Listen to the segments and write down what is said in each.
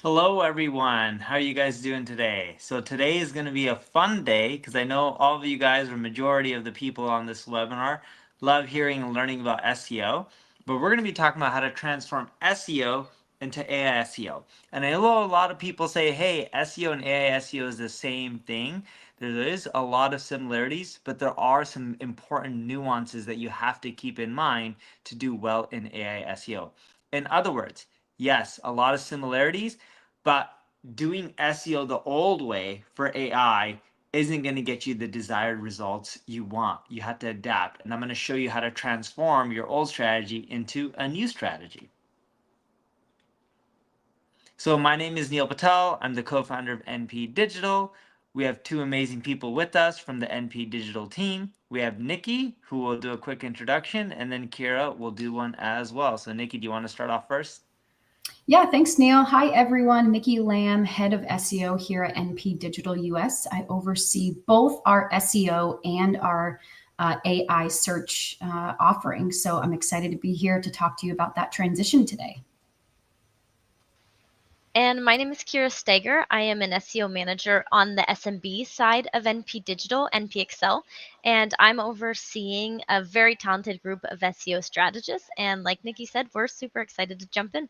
Hello everyone, how are you guys doing today? So today is going to be a fun day because I know all of you guys, or majority of the people on this webinar, love hearing and learning about SEO. But we're going to be talking about how to transform SEO into AI SEO. And I know a lot of people say, hey, SEO and AI SEO is the same thing. There is a lot of similarities, but there are some important nuances that you have to keep in mind to do well in AI SEO. In other words, yes, a lot of similarities, but doing SEO the old way for AI isn't going to get you the desired results you want. You have to adapt. And I'm going to show you how to transform your old strategy into a new strategy. So my name is Neil Patel. I'm the co-founder of NP Digital. We have two amazing people with us from the NP Digital team. We have Nikki, who will do a quick introduction, and then Kira will do one as well. So Nikki, do you want to start off first? Yeah, thanks, Neil. Hi, everyone. Nikki Lamb, head of SEO here at NP Digital US. I oversee both our SEO and our AI search offerings. So I'm excited to be here to talk to you about that transition today. And my name is Kira Steger. I am an SEO manager on the SMB side of NP Digital, NPXL, and I'm overseeing a very talented group of SEO strategists. And like Nikki said, we're super excited to jump in.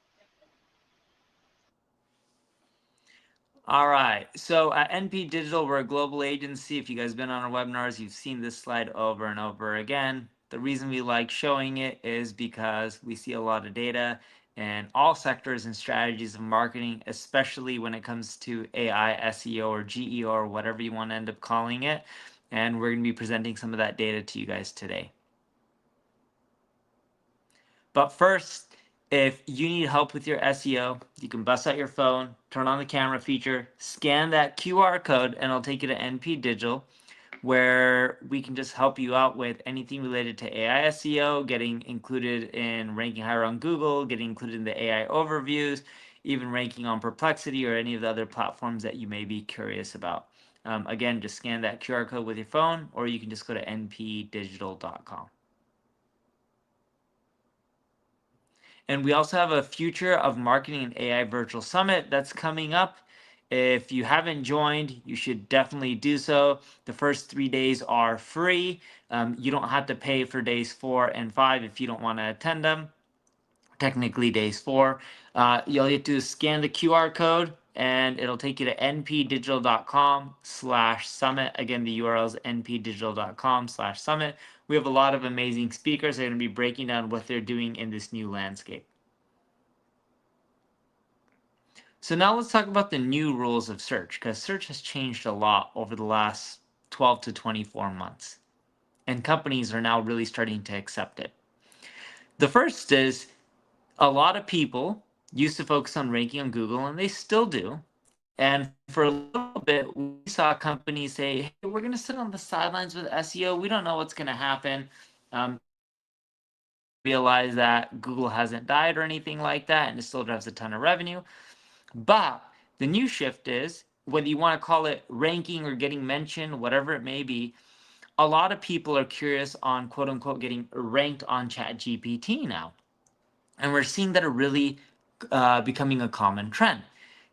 All right. So at NP Digital, we're a global agency. If you guys have been on our webinars, you've seen this slide over and over again. The reason we like showing it is because we see a lot of data in all sectors and strategies of marketing, especially when it comes to AI, SEO, or GEO, or whatever you want to end up calling it. And we're going to be presenting some of that data to you guys today. But first, if you need help with your SEO, you can bust out your phone, turn on the camera feature, scan that QR code, and it'll take you to NP Digital, where we can just help you out with anything related to AI SEO, getting included in ranking higher on Google, getting included in the AI overviews, even ranking on Perplexity or any of the other platforms that you may be curious about. Again, just scan that QR code with your phone, or you can just go to npdigital.com. And we also have a Future of Marketing and AI Virtual Summit that's coming up. If you haven't joined, you should definitely do so. The first 3 days are free. You don't have to pay for days 4 and 5 if you don't want to attend them. Technically days 4. You'll get to scan the QR code and it'll take you to npdigital.com/summit. Again, the URL is npdigital.com/summit. We have a lot of amazing speakers that are going to be breaking down what they're doing in this new landscape. So now let's talk about the new rules of search, because search has changed a lot over the last 12 to 24 months. And companies are now really starting to accept it. The first is a lot of people used to focus on ranking on Google, and they still do. And for a little bit, we saw companies say, hey, we're going to sit on the sidelines with SEO. We don't know what's going to happen. Realize that Google hasn't died or anything like that, and it still drives a ton of revenue. But the new shift is, whether you want to call it ranking or getting mentioned, whatever it may be, a lot of people are curious on quote unquote getting ranked on ChatGPT now. And we're seeing that are really becoming a common trend.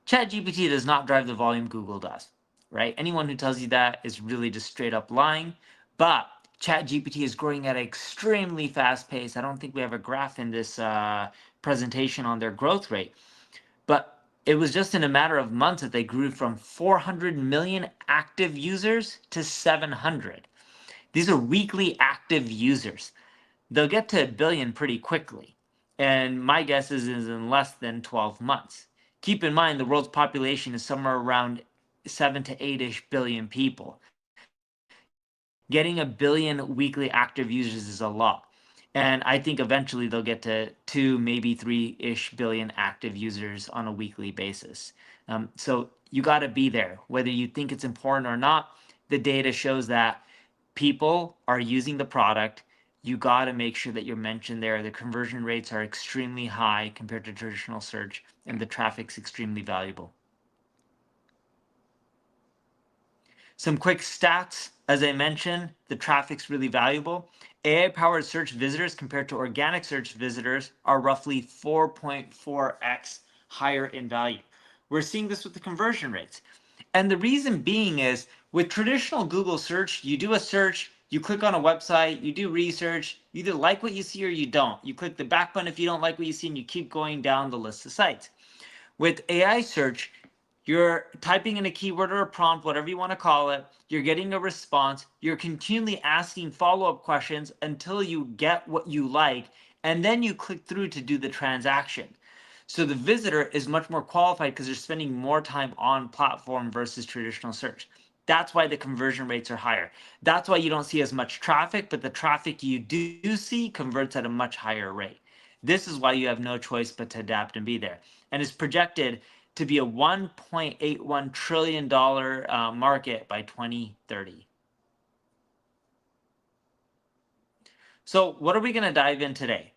ChatGPT does not drive the volume Google does, right? Anyone who tells you that is really just straight up lying. But ChatGPT is growing at an extremely fast pace. I don't think we have a graph in this presentation on their growth rate. But it was just in a matter of months that they grew from 400 million active users to 700. These are weekly active users. They'll get to a billion pretty quickly. And my guess is in less than 12 months. Keep in mind, the world's population is somewhere around 7 to 8-ish billion people. Getting a billion weekly active users is a lot. And I think eventually they'll get to 2, maybe 3-ish billion active users on a weekly basis. So you got to be there. Whether you think it's important or not, the data shows that people are using the product. You got to make sure that you're mentioned there. The conversion rates are extremely high compared to traditional search, and the traffic's extremely valuable. Some quick stats. As I mentioned, the traffic's really valuable. AI-powered search visitors compared to organic search visitors are roughly 4.4x higher in value. We're seeing this with the conversion rates. And the reason being is with traditional Google search, you do a search, you click on a website, you do research, you either like what you see or you don't. You click the back button if you don't like what you see, and you keep going down the list of sites. With AI search, you're typing in a keyword or a prompt, whatever you want to call it. You're getting a response. You're continually asking follow-up questions until you get what you like, and then you click through to do the transaction. So the visitor is much more qualified because they're spending more time on platform versus traditional search. That's why the conversion rates are higher. That's why you don't see as much traffic, but the traffic you do see converts at a much higher rate. This is why you have no choice but to adapt and be there. And it's projected to be a $1.81 trillion market by 2030. So what are we going to dive in today?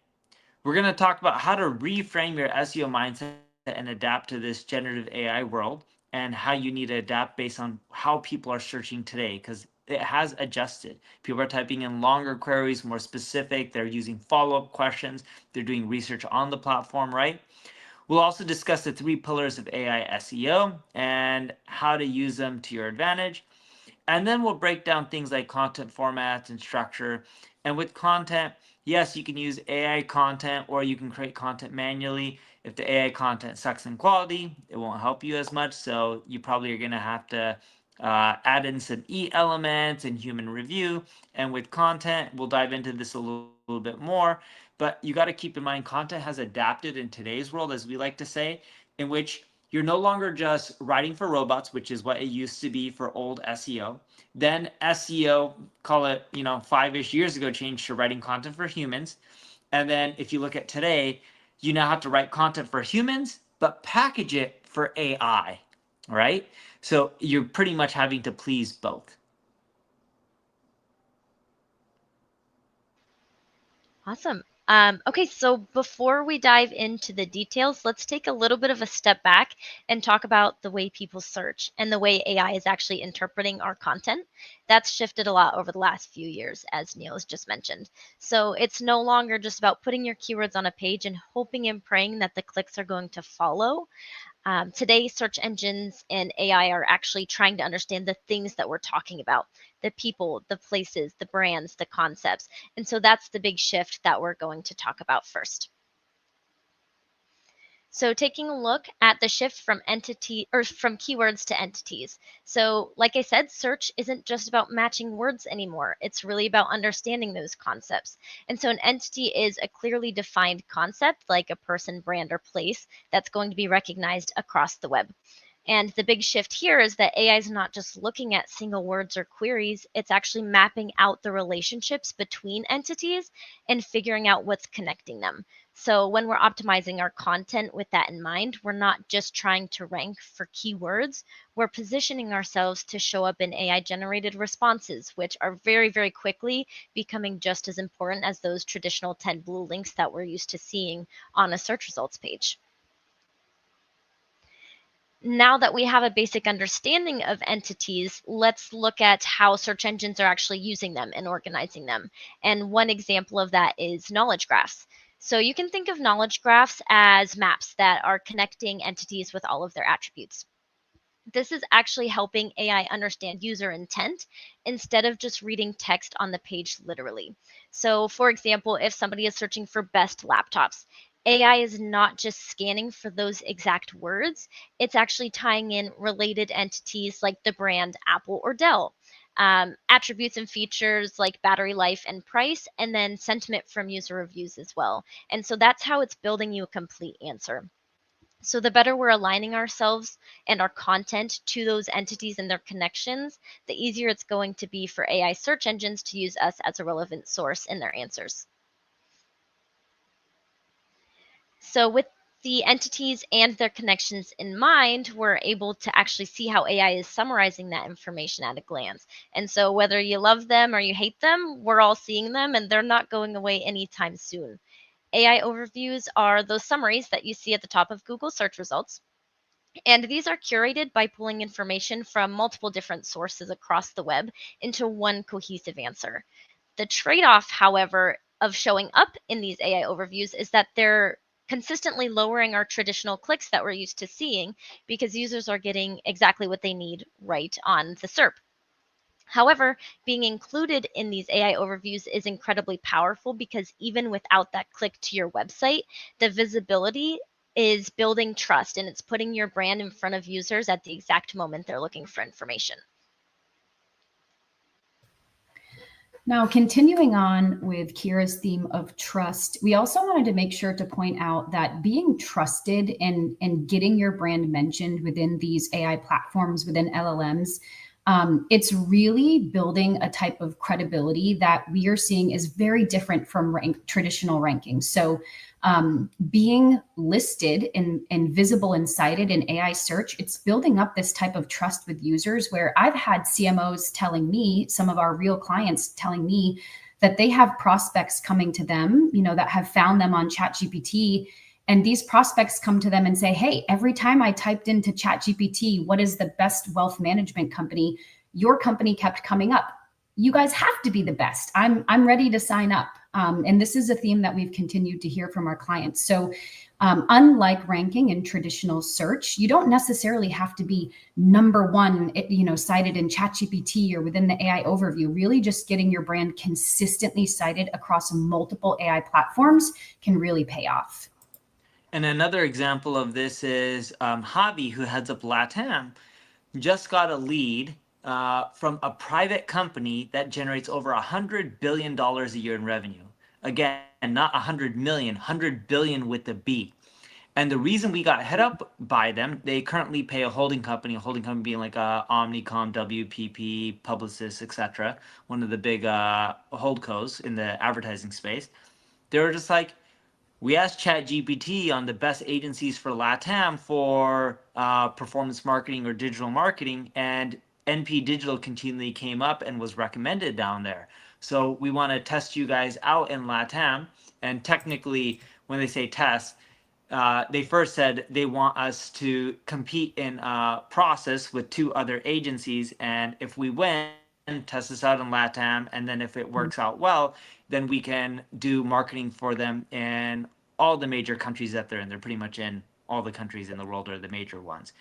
We're going to talk about how to reframe your SEO mindset and adapt to this generative AI world, and how you need to adapt based on how people are searching today, because it has adjusted. People are typing in longer queries, more specific. They're using follow-up questions. They're doing research on the platform, right? We'll also discuss the 3 pillars of AI SEO and how to use them to your advantage. And then we'll break down things like content formats and structure. And with content, yes, you can use AI content, or you can create content manually. If the AI content sucks in quality, it won't help you as much. So you probably are going to have to add in some elements and human review. And with content, we'll dive into this a little bit more. But you got to keep in mind, content has adapted in today's world, as we like to say, in which you're no longer just writing for robots, which is what it used to be for old SEO. Then SEO, call it, 5-ish years ago, changed to writing content for humans. And then if you look at today, you now have to write content for humans, but package it for AI, right? So you're pretty much having to please both. Awesome. Okay, so before we dive into the details, let's take a little bit of a step back and talk about the way people search and the way AI is actually interpreting our content. That's shifted a lot over the last few years, as Neil has just mentioned. So it's no longer just about putting your keywords on a page and hoping and praying that the clicks are going to follow. Today, search engines and AI are actually trying to understand the things that we're talking about, the people, the places, the brands, the concepts. And so that's the big shift that we're going to talk about first. So taking a look at the shift from from keywords to entities. So like I said, search isn't just about matching words anymore. It's really about understanding those concepts. And so an entity is a clearly defined concept, like a person, brand, or place that's going to be recognized across the web. And the big shift here is that AI is not just looking at single words or queries, it's actually mapping out the relationships between entities and figuring out what's connecting them. So when we're optimizing our content with that in mind, we're not just trying to rank for keywords, we're positioning ourselves to show up in AI generated responses, which are very, very quickly becoming just as important as those traditional 10 blue links that we're used to seeing on a search results page. Now that we have a basic understanding of entities, let's look at how search engines are actually using them and organizing them. And one example of that is knowledge graphs. So you can think of knowledge graphs as maps that are connecting entities with all of their attributes. This is actually helping AI understand user intent instead of just reading text on the page literally. So, for example, if somebody is searching for best laptops, AI is not just scanning for those exact words, it's actually tying in related entities like the brand Apple or Dell, attributes and features like battery life and price, and then sentiment from user reviews as well. And so that's how it's building you a complete answer. So the better we're aligning ourselves and our content to those entities and their connections, the easier it's going to be for AI search engines to use us as a relevant source in their answers. So with the entities and their connections in mind, we're able to actually see how AI is summarizing that information at a glance. And so whether you love them or you hate them, we're all seeing them and they're not going away anytime soon. AI overviews are those summaries that you see at the top of Google search results. And these are curated by pulling information from multiple different sources across the web into one cohesive answer. The trade off, however, of showing up in these AI overviews is that they're consistently lowering our traditional clicks that we're used to seeing because users are getting exactly what they need right on the SERP. However, being included in these AI overviews is incredibly powerful because even without that click to your website, the visibility is building trust and it's putting your brand in front of users at the exact moment they're looking for information. Now, continuing on with Kira's theme of trust, we also wanted to make sure to point out that being trusted and getting your brand mentioned within these AI platforms, within LLMs, it's really building a type of credibility that we are seeing is very different from traditional rankings. So being listed and visible and cited in AI search, it's building up this type of trust with users where I've had CMOs telling me, some of our real clients telling me that they have prospects coming to them, that have found them on ChatGPT. And these prospects come to them and say, hey, every time I typed into ChatGPT, what is the best wealth management company? Your company kept coming up. You guys have to be the best. I'm ready to sign up. And this is a theme that we've continued to hear from our clients. So unlike ranking in traditional search, you don't necessarily have to be number one, cited in ChatGPT or within the AI overview. Really just getting your brand consistently cited across multiple AI platforms can really pay off. And another example of this is Javi, who heads up LATAM, just got a lead from a private company that generates over $100 billion a year in revenue. Again, not 100 million, 100 billion with the B. And the reason we got hit up by them, they currently pay a holding company being like Omnicom, WPP, Publicis, etc., one of the big holdcos in the advertising space. They were just like, we asked ChatGPT on the best agencies for LATAM for performance marketing or digital marketing, and NP Digital continually came up and was recommended down there. So we want to test you guys out in LATAM. And technically, when they say test, they first said they want us to compete in a process with 2 other agencies. And if we win, test us out in LATAM. And then if it works out well, then we can do marketing for them in all the major countries that they're in. They're pretty much in all the countries in the world, are the major ones.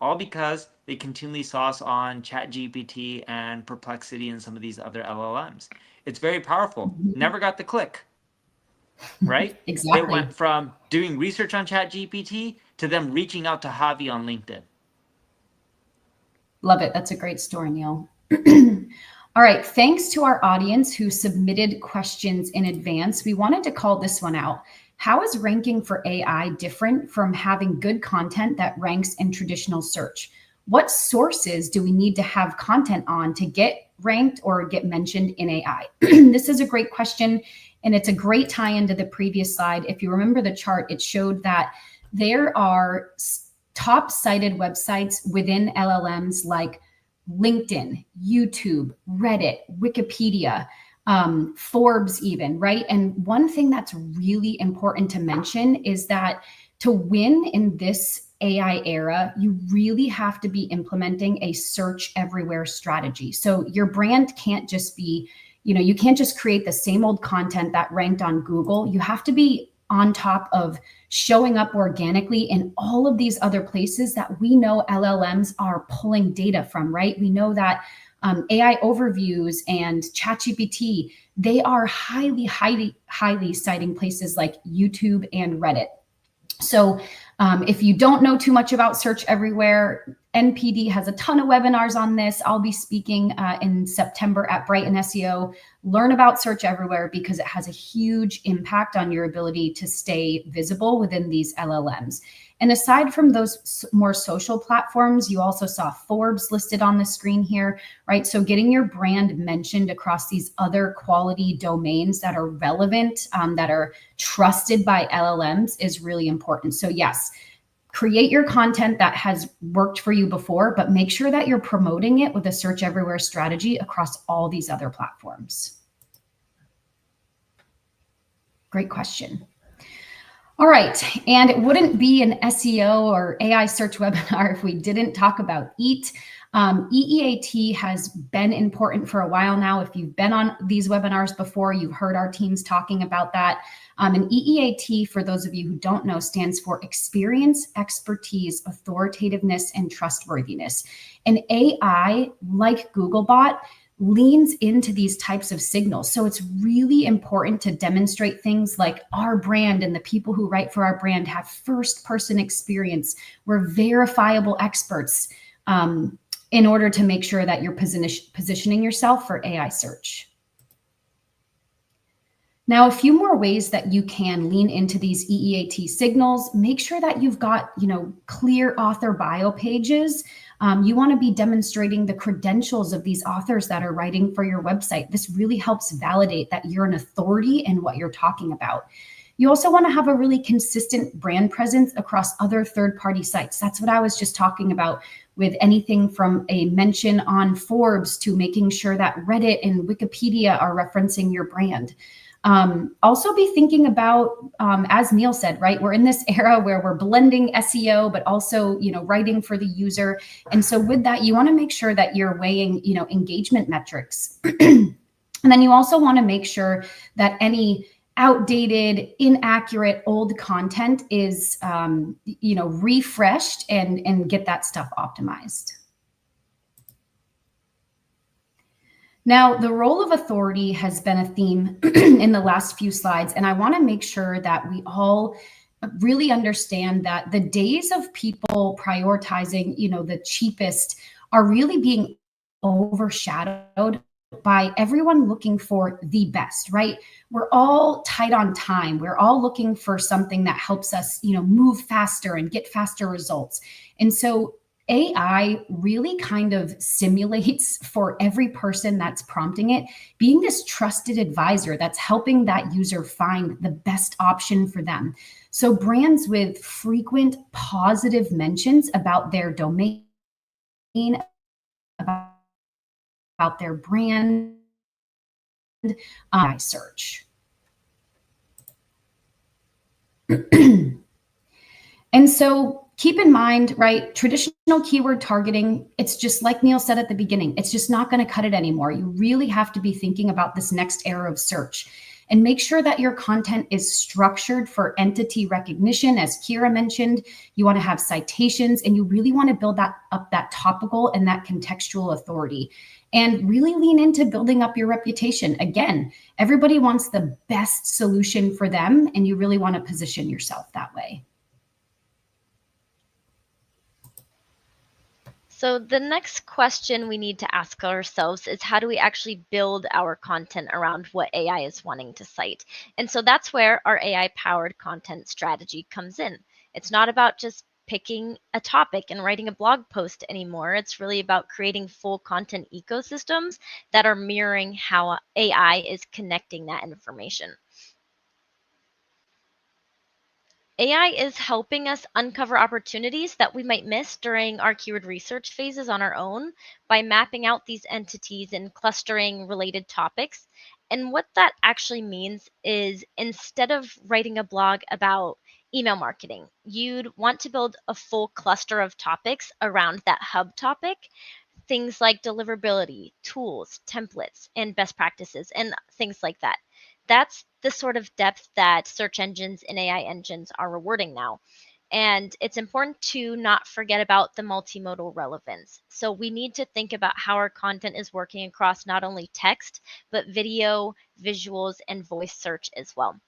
All because they continually saw us on ChatGPT and Perplexity and some of these other LLMs. It's very powerful. Never got the click, right? Exactly. It went from doing research on ChatGPT to them reaching out to Javi on LinkedIn. Love it. That's a great story, Neil. All right. Thanks to our audience who submitted questions in advance. We wanted to call this one out. How is ranking for AI different from having good content that ranks in traditional search? What sources do we need to have content on to get ranked or get mentioned in AI? This is a great question, and it's a great tie into the previous slide. If you remember the chart, it showed that there are top cited websites within LLMs like LinkedIn, YouTube, Reddit, Wikipedia, Forbes even, right? And one thing that's really important to mention is that to win in this AI era, you really have to be implementing a search everywhere strategy. So your brand can't just be, you can't just create the same old content that ranked on Google. You have to be on top of showing up organically in all of these other places that we know LLMs are pulling data from, right? We know that AI overviews and ChatGPT, they are highly citing places like YouTube and Reddit. So if you don't know too much about search everywhere, NPD has a ton of webinars on this. I'll be speaking in September at Brighton SEO. Learn about search everywhere because it has a huge impact on your ability to stay visible within these LLMs. And aside from those more social platforms, you also saw Forbes listed on the screen here, right? So getting your brand mentioned across these other quality domains that are relevant, that are trusted by LLMs is really important. So yes, create your content that has worked for you before, but make sure that you're promoting it with a search everywhere strategy across all these other platforms. Great question. All right, and it wouldn't be an SEO or AI search webinar if we didn't talk about EAT. EEAT has been important for a while now. If you've been on these webinars before, you've heard our teams talking about that. And EEAT, for those of you who don't know, stands for experience, expertise, authoritativeness, and trustworthiness. And AI, like Googlebot, leans into these types of signals. So it's really important to demonstrate things like our brand and the people who write for our brand have first person experience. We're verifiable experts in order to make sure that you're positioning yourself for AI search. Now, a few more ways that you can lean into these EEAT signals. Make sure that you've got, clear author bio pages. You want to be demonstrating the credentials of these authors that are writing for your website. This really helps validate that you're an authority in what you're talking about. You also want to have a really consistent brand presence across other third-party sites. That's what I was just talking about with anything from a mention on Forbes to making sure that Reddit and Wikipedia are referencing your brand. Also be thinking about, as Neil said, right, we're in this era where we're blending SEO, but also, writing for the user. And so with that, you want to make sure that you're weighing, engagement metrics. And then you also want to make sure that any outdated, inaccurate, old content is, refreshed and get that stuff optimized. Now, the role of authority has been a theme in the last few slides, and I want to make sure that we all really understand that the days of people prioritizing, the cheapest are really being overshadowed by everyone looking for the best, right? We're all tight on time. We're all looking for something that helps us, move faster and get faster results. And so AI really kind of simulates for every person that's prompting it, being this trusted advisor that's helping that user find the best option for them. So brands with frequent positive mentions about their domain, about their brand, search. And so keep in mind, right, traditional keyword targeting, it's just like Neil said at the beginning, it's just not going to cut it anymore. You really have to be thinking about this next era of search and make sure that your content is structured for entity recognition. As Kira mentioned, you want to have citations and you really want to build that topical and that contextual authority and really lean into building up your reputation. Again, everybody wants the best solution for them and you really want to position yourself that way. So the next question we need to ask ourselves is how do we actually build our content around what AI is wanting to cite? And so that's where our AI-powered content strategy comes in. It's not about just picking a topic and writing a blog post anymore. It's really about creating full content ecosystems that are mirroring how AI is connecting that information. AI is helping us uncover opportunities that we might miss during our keyword research phases on our own by mapping out these entities and clustering related topics. And what that actually means is instead of writing a blog about email marketing, you'd want to build a full cluster of topics around that hub topic. Things like deliverability, tools, templates, and best practices, and things like that. That's the sort of depth that search engines and AI engines are rewarding now. And it's important to not forget about the multimodal relevance. So we need to think about how our content is working across not only text, but video, visuals, and voice search as well.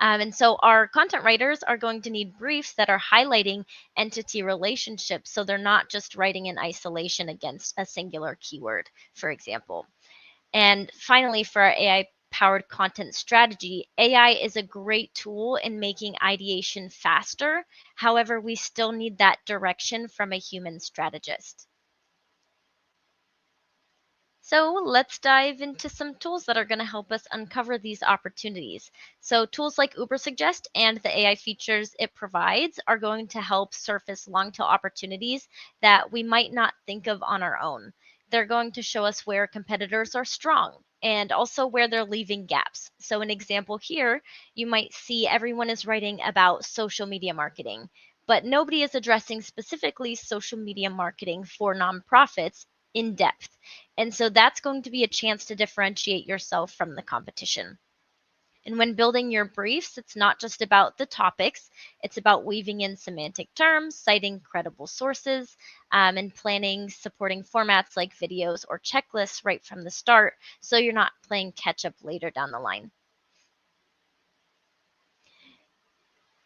And so our content writers are going to need briefs that are highlighting entity relationships. So they're not just writing in isolation against a singular keyword, for example. And finally, for our AI powered content strategy, AI is a great tool in making ideation faster. However, we still need that direction from a human strategist. So let's dive into some tools that are going to help us uncover these opportunities. So tools like Ubersuggest and the AI features it provides are going to help surface long tail opportunities that we might not think of on our own. They're going to show us where competitors are strong, and also where they're leaving gaps. So an example here, you might see everyone is writing about social media marketing, but nobody is addressing specifically social media marketing for nonprofits in depth. And so that's going to be a chance to differentiate yourself from the competition. And when building your briefs, it's not just about the topics, it's about weaving in semantic terms, citing credible sources, and planning supporting formats like videos or checklists right from the start so you're not playing catch up later down the line.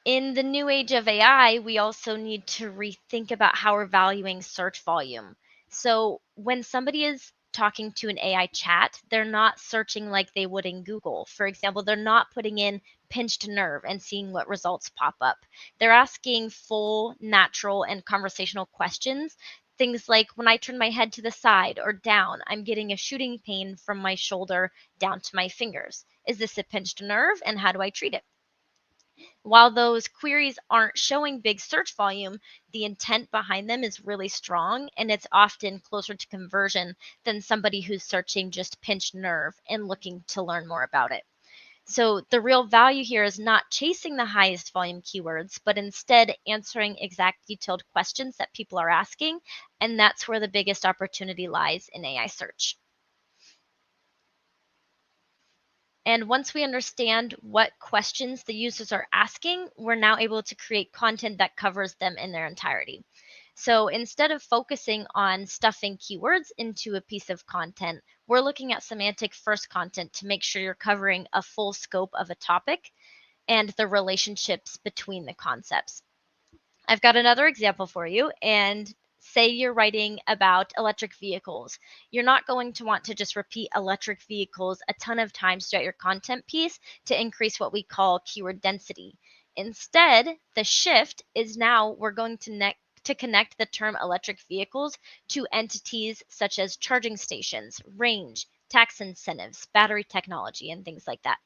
In the new age of AI, we also need to rethink about how we're valuing search volume. So when somebody is talking to an AI chat, they're not searching like they would in Google. For example, they're not putting in pinched nerve and seeing what results pop up. They're asking full, natural, and conversational questions. Things like, when I turn my head to the side or down, I'm getting a shooting pain from my shoulder down to my fingers. Is this a pinched nerve, and how do I treat it? While those queries aren't showing big search volume, the intent behind them is really strong, and it's often closer to conversion than somebody who's searching just pinched nerve and looking to learn more about it. So the real value here is not chasing the highest volume keywords, but instead answering exact detailed questions that people are asking, and that's where the biggest opportunity lies in AI search. And once we understand what questions the users are asking, we're now able to create content that covers them in their entirety. So instead of focusing on stuffing keywords into a piece of content, we're looking at semantic first content to make sure you're covering a full scope of a topic and the relationships between the concepts. I've got another example for you, and say you're writing about electric vehicles. You're not going to want to just repeat electric vehicles a ton of times throughout your content piece to increase what we call keyword density. Instead, the shift is now we're going to connect the term electric vehicles to entities such as charging stations, range, tax incentives, battery technology, and things like that.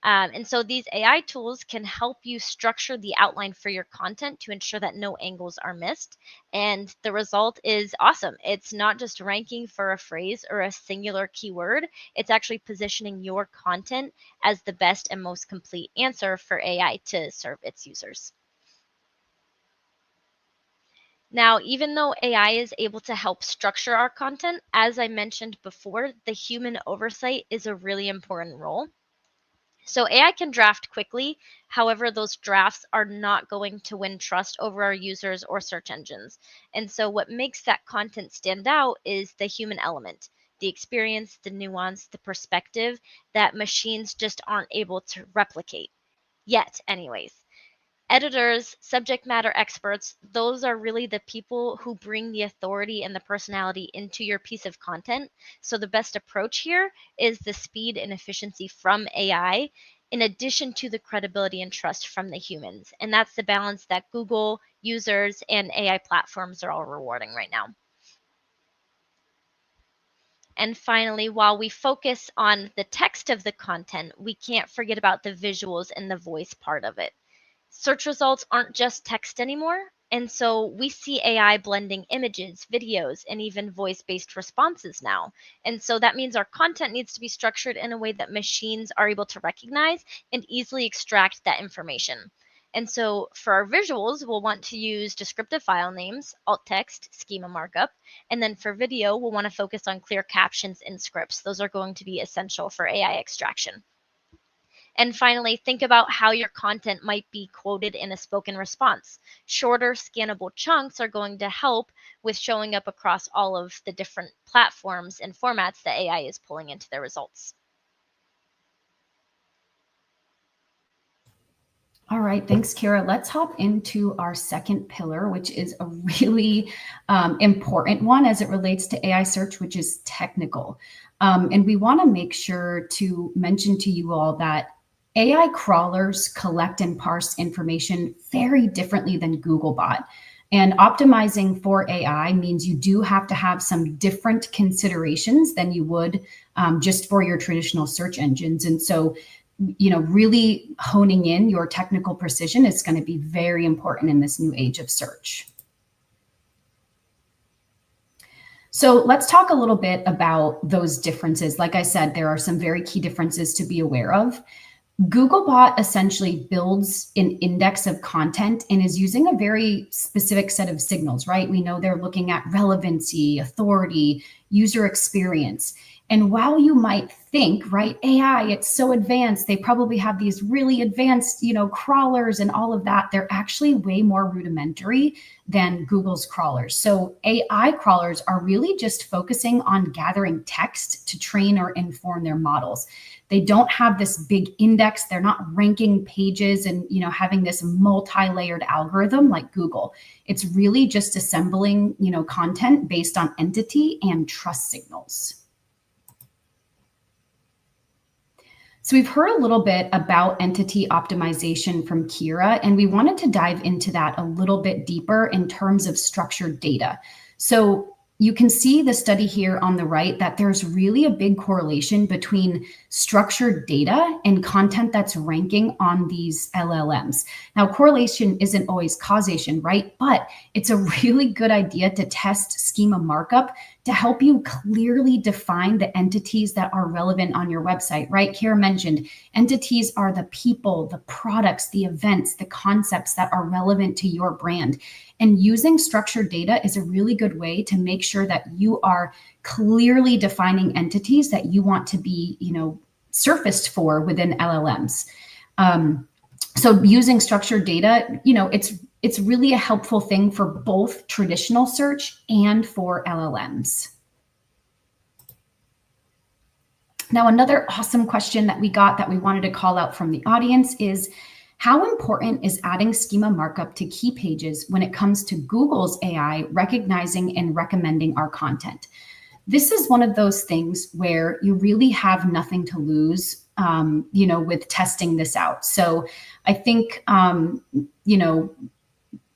And so these AI tools can help you structure the outline for your content to ensure that no angles are missed. And the result is awesome. It's not just ranking for a phrase or a singular keyword, it's actually positioning your content as the best and most complete answer for AI to serve its users. Now, even though AI is able to help structure our content, as I mentioned before, the human oversight is a really important role. So AI can draft quickly. However, those drafts are not going to win trust over our users or search engines. And so what makes that content stand out is the human element, the experience, the nuance, the perspective that machines just aren't able to replicate yet anyways. Editors, subject matter experts, those are really the people who bring the authority and the personality into your piece of content. So the best approach here is the speed and efficiency from AI, in addition to the credibility and trust from the humans. And that's the balance that Google, users, and AI platforms are all rewarding right now. And finally, while we focus on the text of the content, we can't forget about the visuals and the voice part of it. Search results aren't just text anymore. And so we see AI blending images, videos, and even voice-based responses now. And so that means our content needs to be structured in a way that machines are able to recognize and easily extract that information. And so for our visuals, we'll want to use descriptive file names, alt text, schema markup. And then for video, we'll want to focus on clear captions and scripts. Those are going to be essential for AI extraction. And finally, think about how your content might be quoted in a spoken response. Shorter, scannable chunks are going to help with showing up across all of the different platforms and formats that AI is pulling into their results. All right, thanks, Kira. Let's hop into our second pillar, which is a really important one as it relates to AI search, which is technical. And we want to make sure to mention to you all that AI crawlers collect and parse information very differently than Googlebot. And optimizing for AI means you do have to have some different considerations than you would just for your traditional search engines. And so really honing in your technical precision is going to be very important in this new age of search. So let's talk a little bit about those differences. Like I said, there are some very key differences to be aware of. Googlebot essentially builds an index of content and is using a very specific set of signals, right? We know they're looking at relevancy, authority, user experience. And while you might think, right, AI, it's so advanced, they probably have these really advanced, crawlers and all of that, they're actually way more rudimentary than Google's crawlers. So AI crawlers are really just focusing on gathering text to train or inform their models. They don't have this big index. They're not ranking pages and having this multi-layered algorithm like Google. It's really just assembling content based on entity and trust signals. So we've heard a little bit about entity optimization from Kira, and we wanted to dive into that a little bit deeper in terms of structured data. So you can see the study here on the right that there's really a big correlation between structured data and content that's ranking on these LLMs. Now, correlation isn't always causation, right? But it's a really good idea to test schema markup to help you clearly define the entities that are relevant on your website, right? Kara mentioned entities are the people, the products, the events, the concepts that are relevant to your brand. And using structured data is a really good way to make sure that you are clearly defining entities that you want to be, surfaced for within LLMs. So using structured data, it's really a helpful thing for both traditional search and for LLMs. Now, another awesome question that we got that we wanted to call out from the audience is, how important is adding schema markup to key pages when it comes to Google's AI recognizing and recommending our content? This is one of those things where you really have nothing to lose, with testing this out. So I think,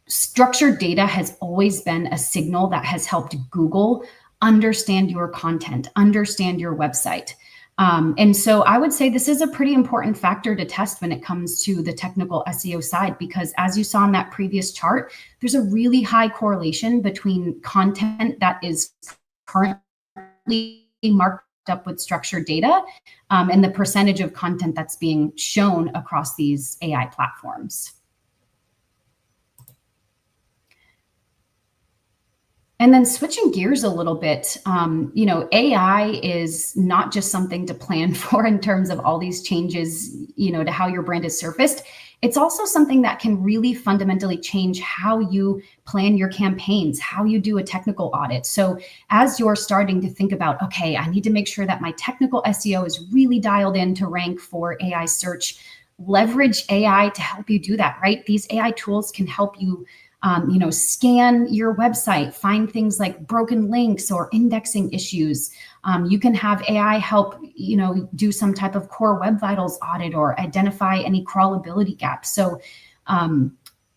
structured data has always been a signal that has helped Google understand your content, understand your website. And so I would say this is a pretty important factor to test when it comes to the technical SEO side, because as you saw in that previous chart, there's a really high correlation between content that is currently marked up with structured data and the percentage of content that's being shown across these AI platforms. And then switching gears a little bit, AI is not just something to plan for in terms of all these changes, to how your brand is surfaced. It's also something that can really fundamentally change how you plan your campaigns, how you do a technical audit. So as you're starting to think about, okay, I need to make sure that my technical SEO is really dialed in to rank for AI search, leverage AI to help you do that, right? These AI tools can help you scan your website, find things like broken links or indexing issues. You can have AI help, do some type of core web vitals audit or identify any crawlability gaps. So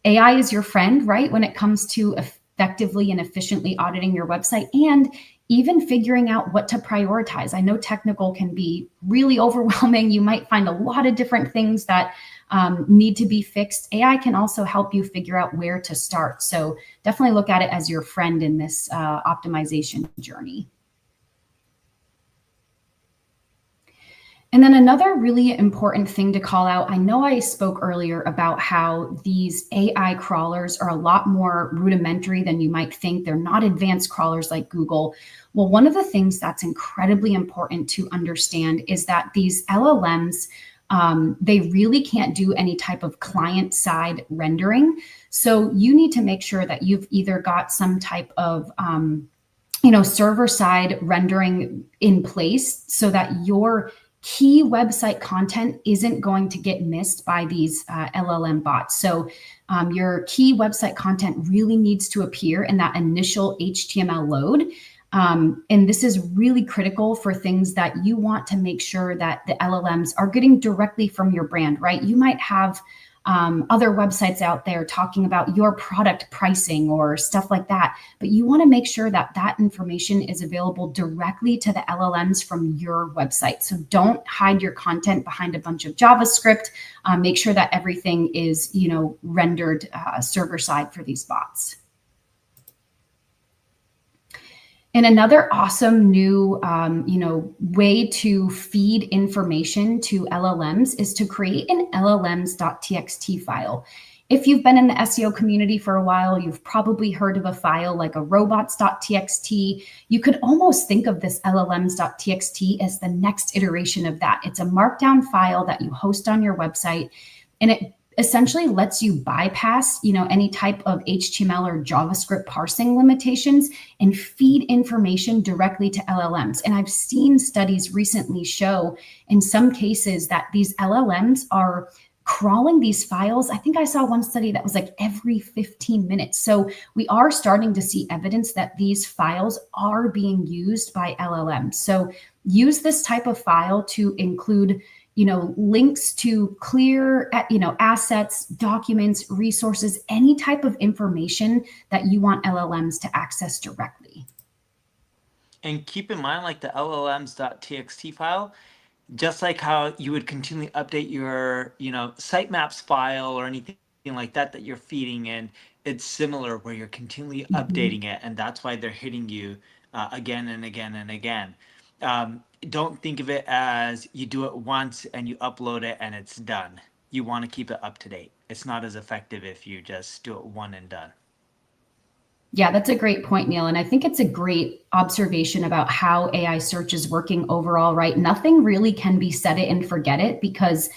AI is your friend, right? When it comes to effectively and efficiently auditing your website and even figuring out what to prioritize. I know technical can be really overwhelming. You might find a lot of different things that need to be fixed. AI can also help you figure out where to start. So definitely look at it as your friend in this optimization journey. And then another really important thing to call out, I know I spoke earlier about how these AI crawlers are a lot more rudimentary than you might think. They're not advanced crawlers like Google. Well, one of the things that's incredibly important to understand is that these LLMs, they really can't do any type of client-side rendering. So you need to make sure that you've either got some type of server-side rendering in place so that your key website content isn't going to get missed by these LLM bots. So your key website content really needs to appear in that initial HTML load. And this is really critical for things that you want to make sure that the LLMs are getting directly from your brand, right? You might have other websites out there talking about your product pricing or stuff like that, but you want to make sure that that information is available directly to the LLMs from your website. So don't hide your content behind a bunch of JavaScript. Make sure that everything is, rendered server side for these bots. And another awesome new, way to feed information to LLMs is to create an LLMs.txt file. If you've been in the SEO community for a while, you've probably heard of a file like a robots.txt. You could almost think of this LLMs.txt as the next iteration of that. It's a markdown file that you host on your website, and it essentially lets you bypass, any type of HTML or JavaScript parsing limitations and feed information directly to LLMs. And I've seen studies recently show in some cases that these LLMs are crawling these files. I think I saw one study that was like every 15 minutes. So we are starting to see evidence that these files are being used by LLMs. So use this type of file to include links to clear, assets, documents, resources, any type of information that you want LLMs to access directly. And keep in mind, like the LLMs.txt file, just like how you would continually update your, sitemaps file or anything like that you're feeding in, it's similar where you're continually updating it, and that's why they're hitting you again and again and again. Don't think of it as you do it once and you upload it and it's done. You want to keep it up to date. It's not as effective if you just do it one and done. Yeah, that's a great point, Neil. And I think it's a great observation about how AI search is working overall, right? Nothing really can be set it and forget it, because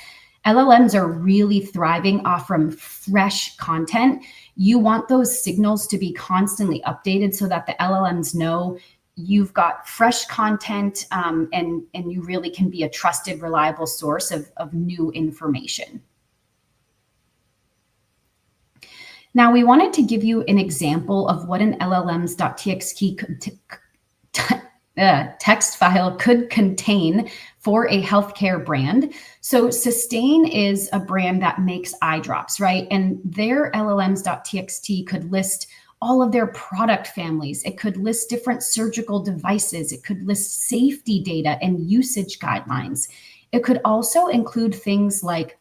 LLMs are really thriving off from fresh content. You want those signals to be constantly updated so that the LLMs know you've got fresh content, and you really can be a trusted, reliable source of new information. Now, we wanted to give you an example of what an LLMs.txt text file could contain for a healthcare brand. So Sustain is a brand that makes eye drops, right? And their LLMs.txt could list all of their product families. It could list different surgical devices. It could list safety data and usage guidelines. It could also include things like,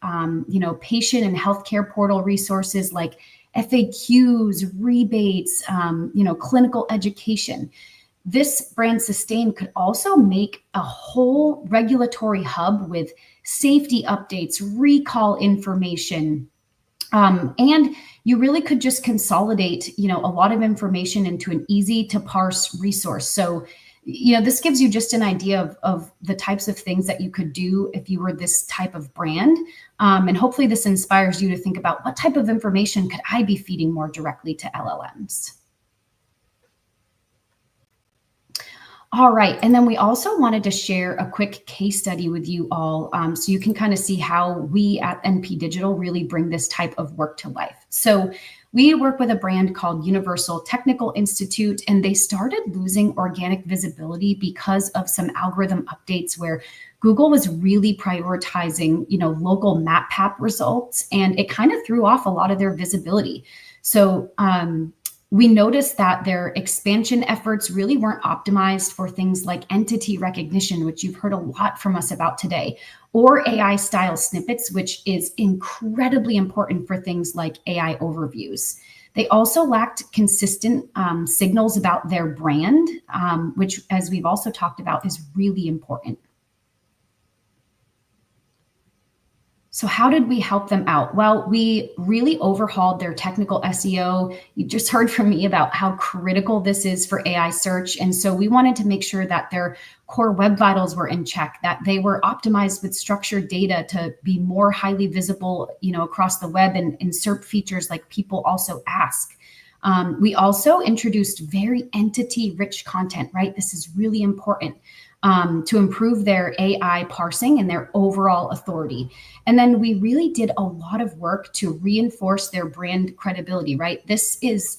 patient and healthcare portal resources like FAQs, rebates, clinical education. This brand Sustain could also make a whole regulatory hub with safety updates, recall information, and you really could just consolidate, a lot of information into an easy to parse resource. So, this gives you just an idea of the types of things that you could do if you were this type of brand. And hopefully this inspires you to think about what type of information could I be feeding more directly to LLMs. All right. And then we also wanted to share a quick case study with you all, so you can kind of see how we at NP Digital really bring this type of work to life. So we work with a brand called Universal Technical Institute, and they started losing organic visibility because of some algorithm updates where Google was really prioritizing, local MapPap results, and it kind of threw off a lot of their visibility. So we noticed that their expansion efforts really weren't optimized for things like entity recognition, which you've heard a lot from us about today, or AI style snippets, which is incredibly important for things like AI overviews. They also lacked consistent signals about their brand, which, as we've also talked about, is really important. So how did we help them out? Well, we really overhauled their technical SEO. You just heard from me about how critical this is for AI search. And so we wanted to make sure that their core web vitals were in check, that they were optimized with structured data to be more highly visible, across the web, and insert features like people also ask. We also introduced very entity-rich content, right? This is really important. To improve their AI parsing and their overall authority. And then we really did a lot of work to reinforce their brand credibility, right? This is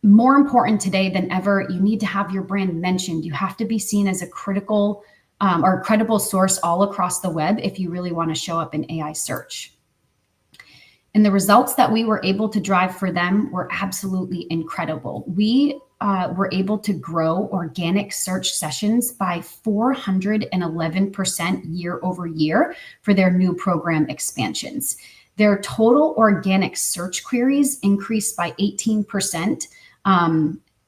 more important today than ever. You need to have your brand mentioned. You have to be seen as a critical or credible source all across the web if you really want to show up in AI search. And the results that we were able to drive for them were absolutely incredible. We were able to grow organic search sessions by 411% year over year for their new program expansions. Their total organic search queries increased by 18%.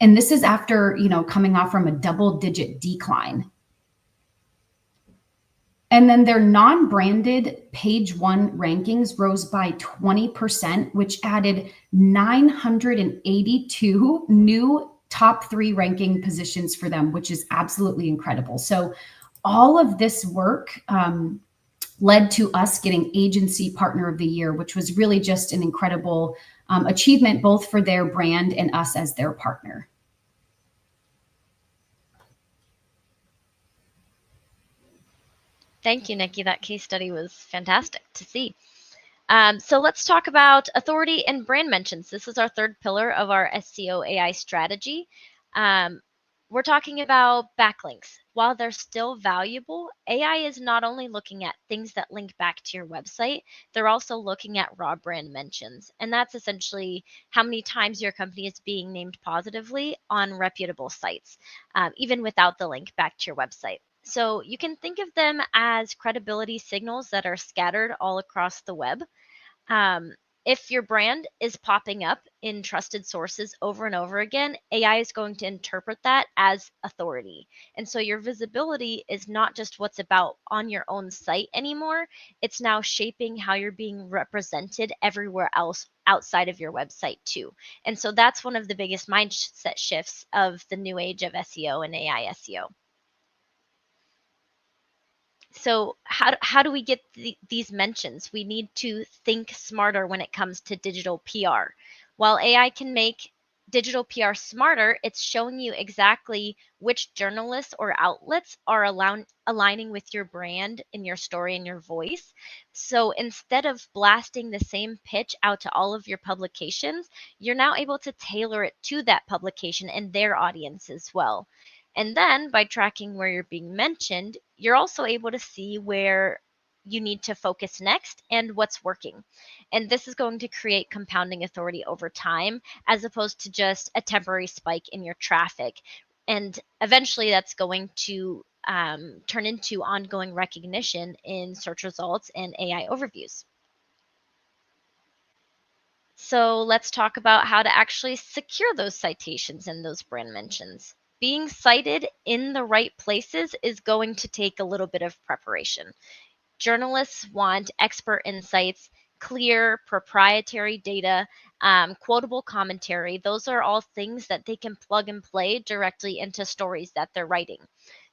And this is after, coming off from a double-digit decline. And then their non-branded page one rankings rose by 20%, which added 982 new top 3 ranking positions for them, which is absolutely incredible. So all of this work led to us getting Agency Partner of the Year, which was really just an incredible achievement, both for their brand and us as their partner. Thank you, Nikki. That case study was fantastic to see. So let's talk about authority and brand mentions. This is our third pillar of our SEO AI strategy. We're talking about backlinks. While they're still valuable, AI is not only looking at things that link back to your website, they're also looking at raw brand mentions. And that's essentially how many times your company is being named positively on reputable sites, even without the link back to your website. So you can think of them as credibility signals that are scattered all across the web. Um, if your brand is popping up in trusted sources over and over again, AI is going to interpret that as authority. And so your visibility is not just what's about on your own site anymore, it's now shaping how you're being represented everywhere else outside of your website too. And so that's one of the biggest mindset shifts of the new age of SEO and AI SEO. So how do we get these mentions? We need to think smarter when it comes to digital PR. While AI can make digital PR smarter, it's showing you exactly which journalists or outlets are aligning with your brand and your story and your voice. So instead of blasting the same pitch out to all of your publications, you're now able to tailor it to that publication and their audience as well. And then by tracking where you're being mentioned, you're also able to see where you need to focus next and what's working. And this is going to create compounding authority over time as opposed to just a temporary spike in your traffic. And eventually that's going to turn into ongoing recognition in search results and AI overviews. So let's talk about how to actually secure those citations and those brand mentions. Being cited in the right places is going to take a little bit of preparation. Journalists want expert insights, clear proprietary data, quotable commentary. Those are all things that they can plug and play directly into stories that they're writing.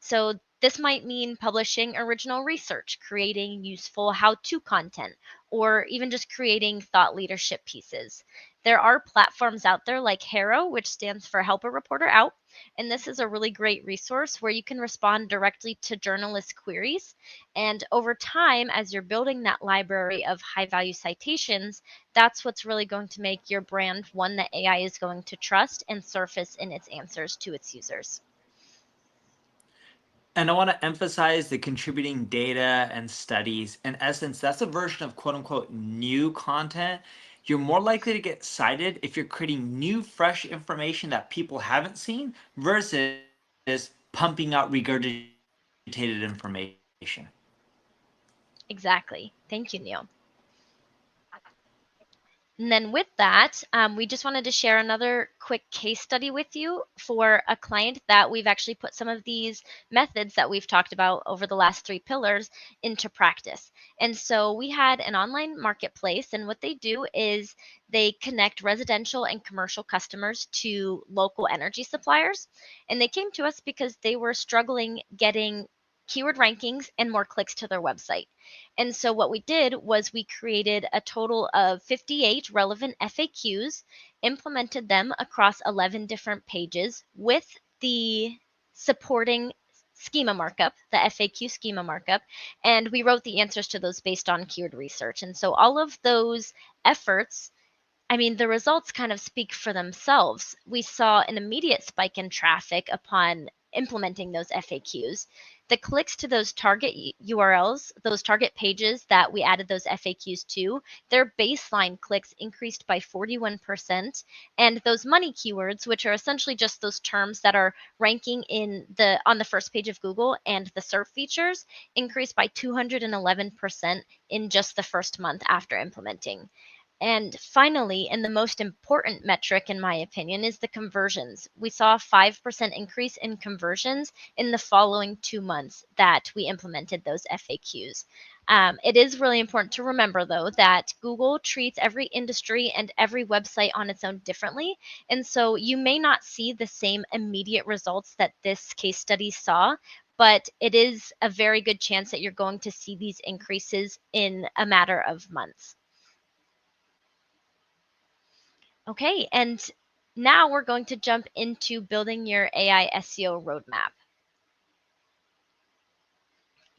So this might mean publishing original research, creating useful how-to content, or even just creating thought leadership pieces. There are platforms out there like HARO, which stands for Help a Reporter Out, and this is a really great resource where you can respond directly to journalist queries. And over time, as you're building that library of high value citations, that's what's really going to make your brand one that AI is going to trust and surface in its answers to its users. And I want to emphasize the contributing data and studies. In essence, that's a version of quote unquote new content. You're more likely to get cited if you're creating new, fresh information that people haven't seen versus pumping out regurgitated information. Exactly. Thank you, Neil. And then with that, we just wanted to share another quick case study with you for a client that we've actually put some of these methods that we've talked about over the last 3 pillars into practice. And so we had an online marketplace, and what they do is they connect residential and commercial customers to local energy suppliers. And they came to us because they were struggling getting keyword rankings and more clicks to their website. And so what we did was we created a total of 58 relevant FAQs, implemented them across 11 different pages with the supporting schema markup, the FAQ schema markup, and we wrote the answers to those based on keyword research. And so all of those efforts, I mean, the results kind of speak for themselves. We saw an immediate spike in traffic upon implementing those FAQs. The clicks to those target URLs, those target pages that we added those FAQs to, their baseline clicks increased by 41%. And those money keywords, which are essentially just those terms that are ranking on the first page of Google and the SERP features, increased by 211% in just the first month after implementing. And finally, and the most important metric, in my opinion, is the conversions. We saw a 5% increase in conversions in the following 2 months that we implemented those FAQs. It is really important to remember, though, that Google treats every industry and every website on its own differently. And so you may not see the same immediate results that this case study saw, but it is a very good chance that you're going to see these increases in a matter of months. Okay, and now we're going to jump into building your AI SEO roadmap.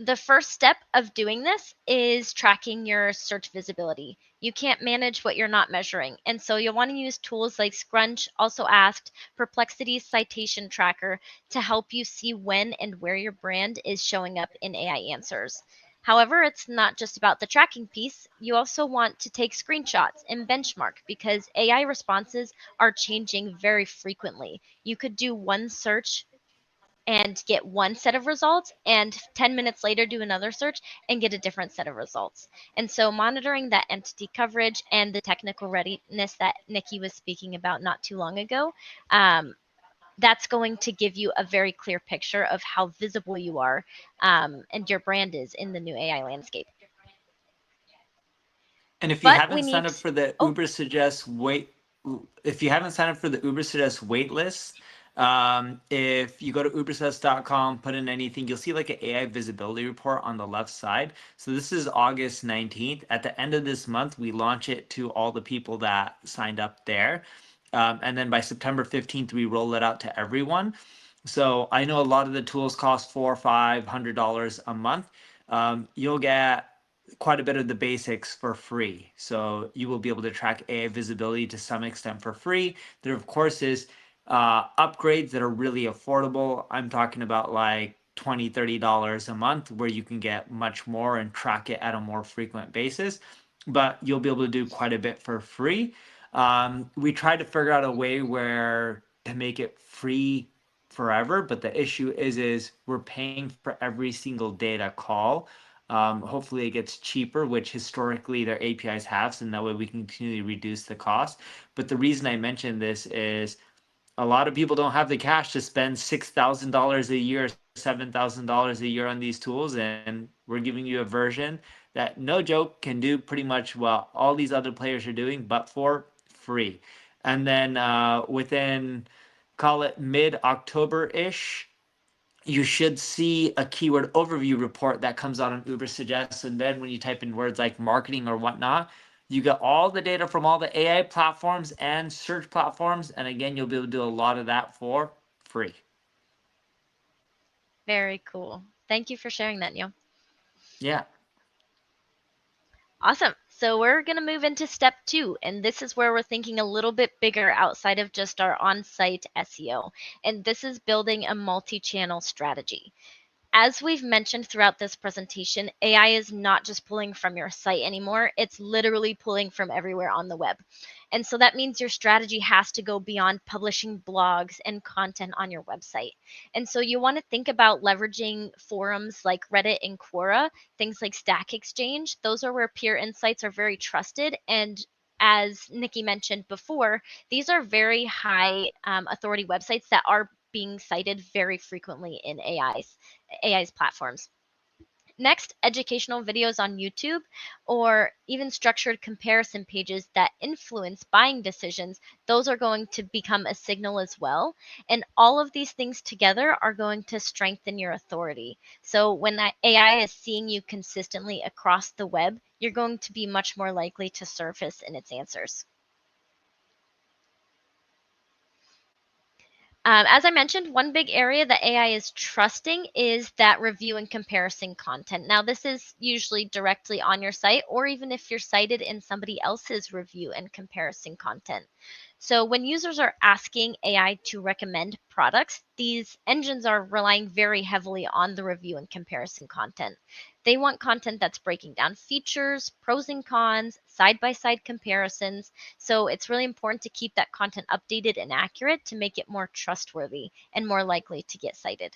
The first step of doing this is tracking your search visibility. You can't manage what you're not measuring. And so you'll want to use tools like Scrunch, also asked, Perplexity's citation tracker to help you see when and where your brand is showing up in AI answers. However, it's not just about the tracking piece. You also want to take screenshots and benchmark because AI responses are changing very frequently. You could do one search and get one set of results, and 10 minutes later do another search and get a different set of results. And so monitoring that entity coverage and the technical readiness that Nikki was speaking about not too long ago, that's going to give you a very clear picture of how visible you are and your brand is in the new AI landscape. And if you But haven't we signed need up for the oh, Uber Suggest wait, if you haven't signed up for the Uber Suggest wait list, if you go to ubersuggest.com, put in anything, you'll see like an AI visibility report on the left side. So this is August 19th. At the end of this month, we launch it to all the people that signed up there. And then by September 15th, we roll it out to everyone. So I know a lot of the tools cost $400-500 a month. You'll get quite a bit of the basics for free. So you will be able to track AI visibility to some extent for free. There, of course, is upgrades that are really affordable. I'm talking about like $20-30 a month where you can get much more and track it at a more frequent basis. But you'll be able to do quite a bit for free. We tried to figure out a way where to make it free forever, but the issue is we're paying for every single data call. Hopefully it gets cheaper, which historically their APIs have, so that way we can continually reduce the cost. But the reason I mention this is a lot of people don't have the cash to spend $6,000 a year, $7,000 a year on these tools, and we're giving you a version that, no joke, can do pretty much what all these other players are doing, but for free. And then within, call it mid-October-ish, you should see a keyword overview report that comes out on Uber Suggest. And then when you type in words like marketing or whatnot, you get all the data from all the AI platforms and search platforms. And again, you'll be able to do a lot of that for free. very cool. Thank you for sharing that, Neil. Yeah. Awesome. So we're going to move into step 2, and this is where we're thinking a little bit bigger outside of just our on-site SEO. And this is building a multi-channel strategy. As we've mentioned throughout this presentation, AI is not just pulling from your site anymore, it's literally pulling from everywhere on the web. And so that means your strategy has to go beyond publishing blogs and content on your website. And so you want to think about leveraging forums like Reddit and Quora, things like Stack Exchange. Those are where peer insights are very trusted. And as Nikki mentioned before, these are very high authority websites that are being cited very frequently in AI's platforms. Next, educational videos on YouTube or even structured comparison pages that influence buying decisions, those are going to become a signal as well. And all of these things together are going to strengthen your authority. So when that AI is seeing you consistently across the web, you're going to be much more likely to surface in its answers. As I mentioned, one big area that AI is trusting is that review and comparison content. Now, this is usually directly on your site, or even if you're cited in somebody else's review and comparison content. So, when users are asking AI to recommend products, these engines are relying very heavily on the review and comparison content. They want content that's breaking down features, pros and cons, side by side comparisons. So it's really important to keep that content updated and accurate to make it more trustworthy and more likely to get cited.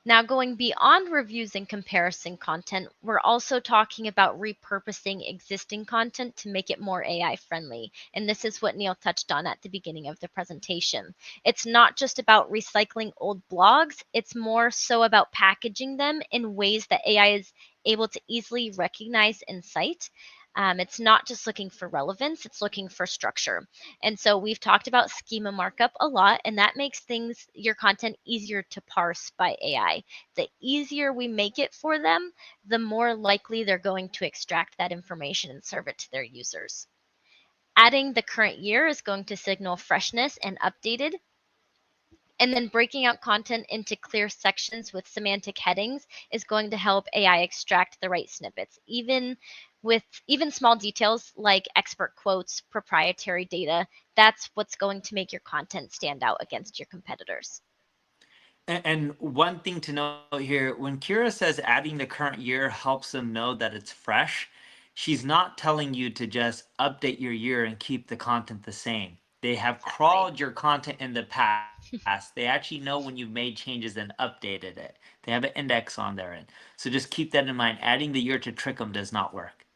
Now, going beyond reviews and comparison content, we're also talking about repurposing existing content to make it more AI friendly. And this is what Neil touched on at the beginning of the presentation. It's not just about recycling old blogs, it's more so about packaging them in ways that AI is able to easily recognize and cite. It's not just looking for relevance, it's looking for structure. And so we've talked about schema markup a lot, and that makes your content easier to parse by AI. The easier we make it for them, the more likely they're going to extract that information and serve it to their users. Adding the current year is going to signal freshness and updated. And then breaking out content into clear sections with semantic headings is going to help AI extract the right snippets, even small details like expert quotes, proprietary data. That's what's going to make your content stand out against your competitors. And one thing to note here, when Kira says adding the current year helps them know that it's fresh, she's not telling you to just update your year and keep the content the same. They have crawled your content in the past. They actually know when you've made changes and updated it. They have an index on their end. So just keep that in mind. Adding the year to trick them does not work.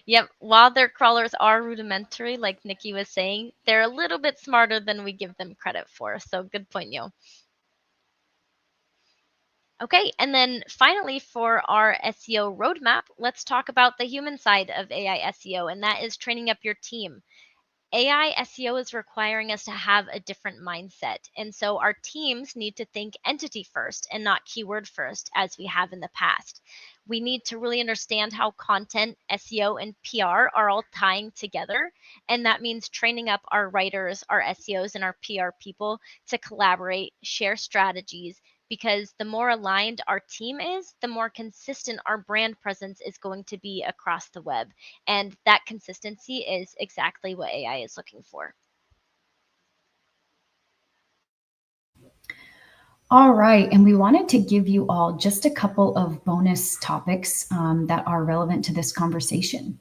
Yep, while their crawlers are rudimentary, like Nikki was saying, they're a little bit smarter than we give them credit for. So good point, Yo. Okay, and then finally for our SEO roadmap, let's talk about the human side of AI SEO, and that is training up your team. AI SEO is requiring us to have a different mindset. And so our teams need to think entity first and not keyword first, as we have in the past. We need to really understand how content, SEO, and PR are all tying together. And that means training up our writers, our SEOs, and our PR people to collaborate, share strategies, because the more aligned our team is, the more consistent our brand presence is going to be across the web. And that consistency is exactly what AI is looking for. All right, and we wanted to give you all just a couple of bonus topics that are relevant to this conversation.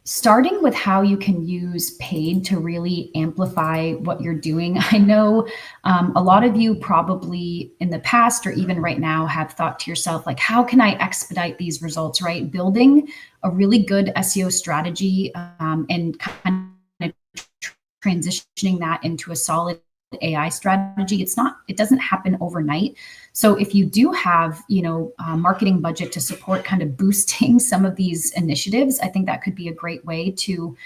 Starting with how you can use paid to really amplify what you're doing. I know a lot of you probably in the past or even right now have thought to yourself, like, how can I expedite these results, right? Building a really good SEO strategy and kind of transitioning that into a solid AI strategy. It doesn't happen overnight. So if you do have, marketing budget to support kind of boosting some of these initiatives, I think that could be a great way to,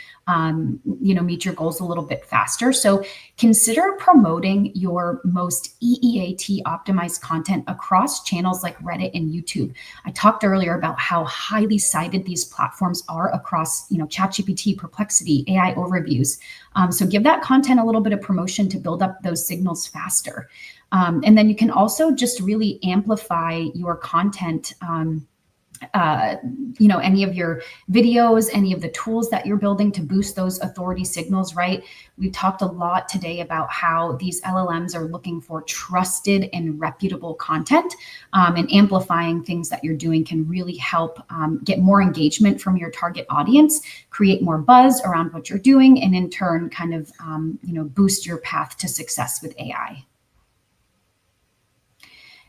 meet your goals a little bit faster. So consider promoting your most EEAT optimized content across channels like Reddit and YouTube. I talked earlier about how highly cited these platforms are across, ChatGPT, Perplexity, AI overviews. So give that content a little bit of promotion to build up those signals faster. And then you can also just really amplify your content. Any of your videos, any of the tools that you're building to boost those authority signals, right? We've talked a lot today about how these LLMs are looking for trusted and reputable content, and amplifying things that you're doing can really help get more engagement from your target audience, create more buzz around what you're doing, and in turn kind of, boost your path to success with AI.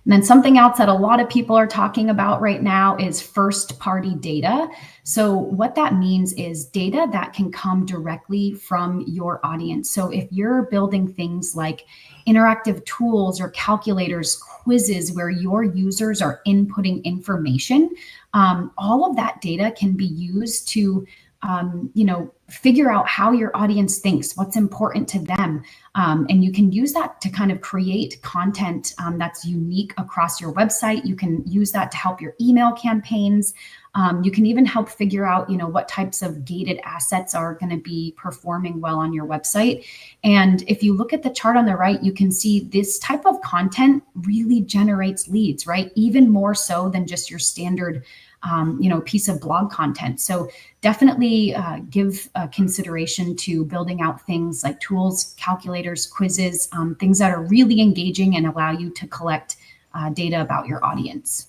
And then something else that a lot of people are talking about right now is first-party data. So what that means is data that can come directly from your audience. So if you're building things like interactive tools or calculators, quizzes where your users are inputting information, all of that data can be used to figure out how your audience thinks, what's important to them. And you can use that to kind of create content that's unique across your website. You can use that to help your email campaigns. You can even help figure out, what types of gated assets are going to be performing well on your website. And if you look at the chart on the right, you can see this type of content really generates leads, right? Even more so than just your standard piece of blog content. So definitely give consideration to building out things like tools, calculators, quizzes, things that are really engaging and allow you to collect data about your audience.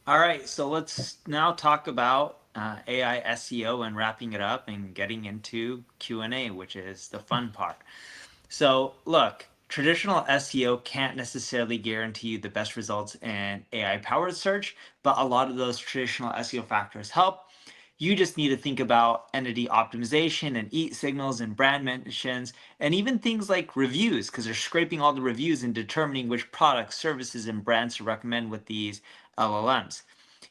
All right, so let's now talk about AI SEO and wrapping it up and getting into Q&A, which is the fun part. So look, traditional SEO can't necessarily guarantee you the best results in AI powered search, but a lot of those traditional SEO factors help. You just need to think about entity optimization and eat signals and brand mentions, and even things like reviews, because they're scraping all the reviews and determining which products, services, and brands to recommend with these LLMs.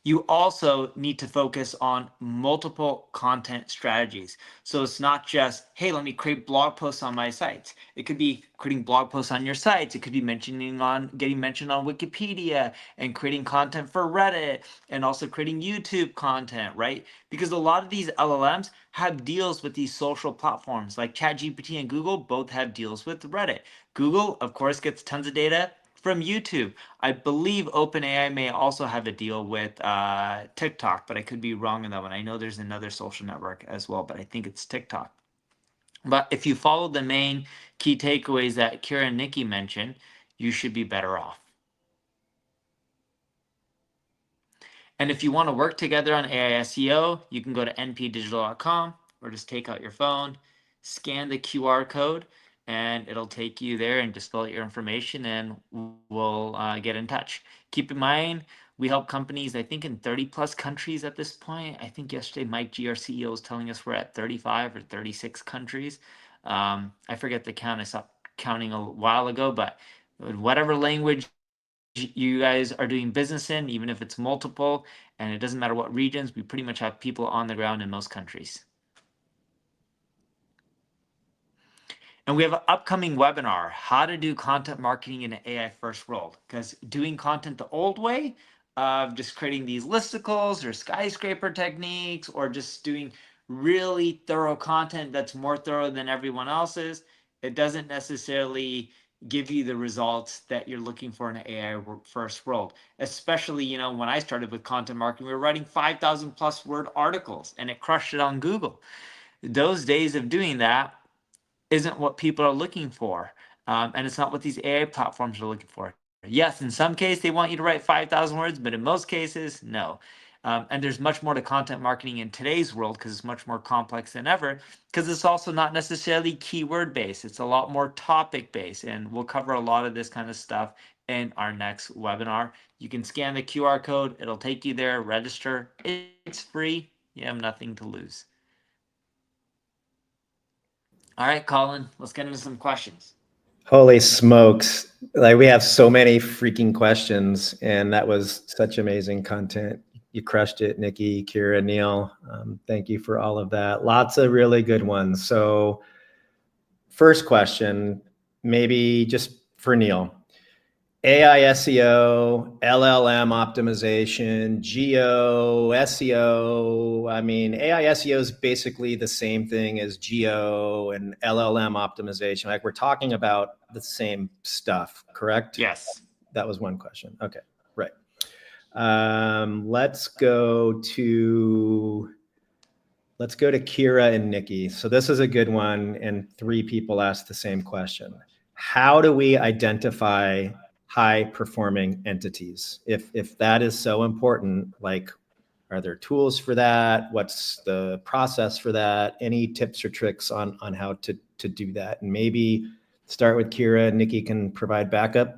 You also need to focus on multiple content strategies. So it's not just, hey, let me create blog posts on my sites. It could be creating blog posts on your sites. It could be getting mentioned on Wikipedia and creating content for Reddit and also creating YouTube content, right? Because a lot of these LLMs have deals with these social platforms like ChatGPT and Google both have deals with Reddit. Google, of course, gets tons of data from YouTube. I believe OpenAI may also have a deal with TikTok, but I could be wrong on that one. I know there's another social network as well, but I think it's TikTok. But if you follow the main key takeaways that Kira and Nikki mentioned, you should be better off. And if you want to work together on AI SEO, you can go to npdigital.com or just take out your phone, scan the QR code, and it'll take you there and just fill out your information and we'll get in touch. Keep in mind, we help companies, I think, in 30 plus countries at this point. I think yesterday Mike G, our CEO, was telling us we're at 35 or 36 countries. I forget the count. I stopped counting a while ago, but whatever language you guys are doing business in, even if it's multiple, and it doesn't matter what regions, we pretty much have people on the ground in most countries. And we have an upcoming webinar, how to do content marketing in an AI first world. Because doing content the old way of just creating these listicles or skyscraper techniques or just doing really thorough content that's more thorough than everyone else's, it doesn't necessarily give you the results that you're looking for in an AI first world. Especially, when I started with content marketing, we were writing 5,000 plus word articles and it crushed it on Google. Those days of doing that isn't what people are looking for. And it's not what these AI platforms are looking for. Yes, in some cases, they want you to write 5,000 words, but in most cases, no. And there's much more to content marketing in today's world because it's much more complex than ever, because it's also not necessarily keyword based. It's a lot more topic based. And we'll cover a lot of this kind of stuff in our next webinar. You can scan the QR code, it'll take you there, register. It's free. You have nothing to lose. All right, Colin, let's get into some questions. Holy smokes. Like, we have so many freaking questions, and that was such amazing content. You crushed it, Nikki, Kira, Neil. Thank you for all of that. Lots of really good ones. So first question, maybe just for Neil. AI SEO, LLM optimization, geo, SEO. I mean, AI SEO is basically the same thing as geo and LLM optimization. Like, we're talking about the same stuff, correct? Yes. That was one question. Okay, right. Let's go to Kira and Nikki. So this is a good one, and 3 people asked the same question. How do we identify high performing entities? If that is so important, like, are there tools for that? What's the process for that? Any tips or tricks on how to do that? And maybe start with Kira, and Nikki can provide backup.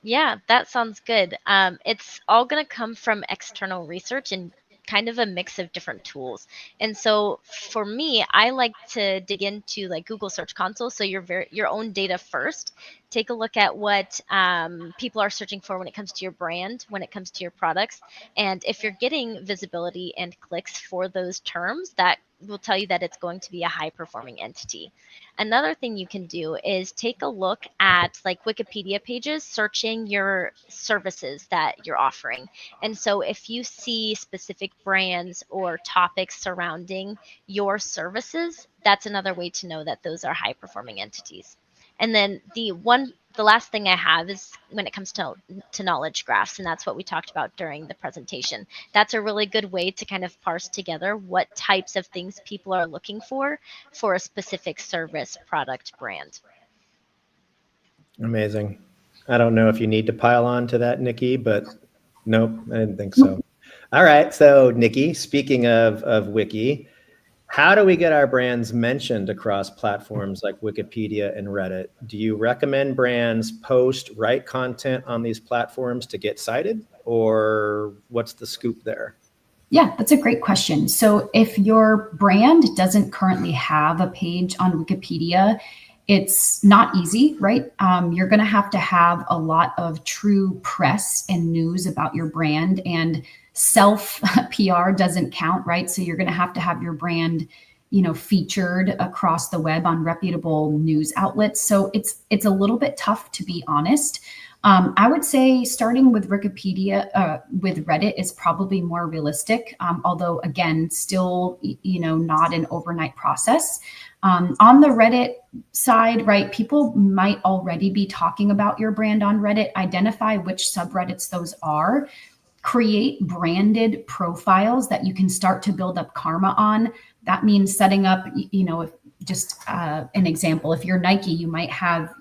Yeah, that sounds good. It's all going to come from external research and kind of a mix of different tools. And so for me, I like to dig into like Google Search Console. So your own data first. Take a look at what people are searching for when it comes to your brand, when it comes to your products. And if you're getting visibility and clicks for those terms, that will tell you that it's going to be a high performing entity. Another thing you can do is take a look at like Wikipedia pages searching your services that you're offering. And so if you see specific brands or topics surrounding your services, that's another way to know that those are high performing entities. And then the last thing I have is when it comes to knowledge graphs, and that's what we talked about during the presentation. That's a really good way to kind of parse together what types of things people are looking for a specific service, product, brand. Amazing. I don't know if you need to pile on to that, Nikki, but nope, I didn't think so. All right. So, Nikki, speaking of Wiki, how do we get our brands mentioned across platforms like Wikipedia and Reddit? Do you recommend brands write content on these platforms to get cited, or what's the scoop there? Yeah, that's a great question. So if your brand doesn't currently have a page on Wikipedia, it's not easy, right? You're going to have a lot of true press and news about your brand, and self PR doesn't count, right? So you're going to have your brand, featured across the web on reputable news outlets. So it's a little bit tough, to be honest. I would say starting with Wikipedia, with Reddit is probably more realistic, although again, still, not an overnight process. On the Reddit side, right, people might already be talking about your brand on Reddit. Identify which subreddits those are. Create branded profiles that you can start to build up karma on. That means setting up, if just an example, if you're Nike, you might have,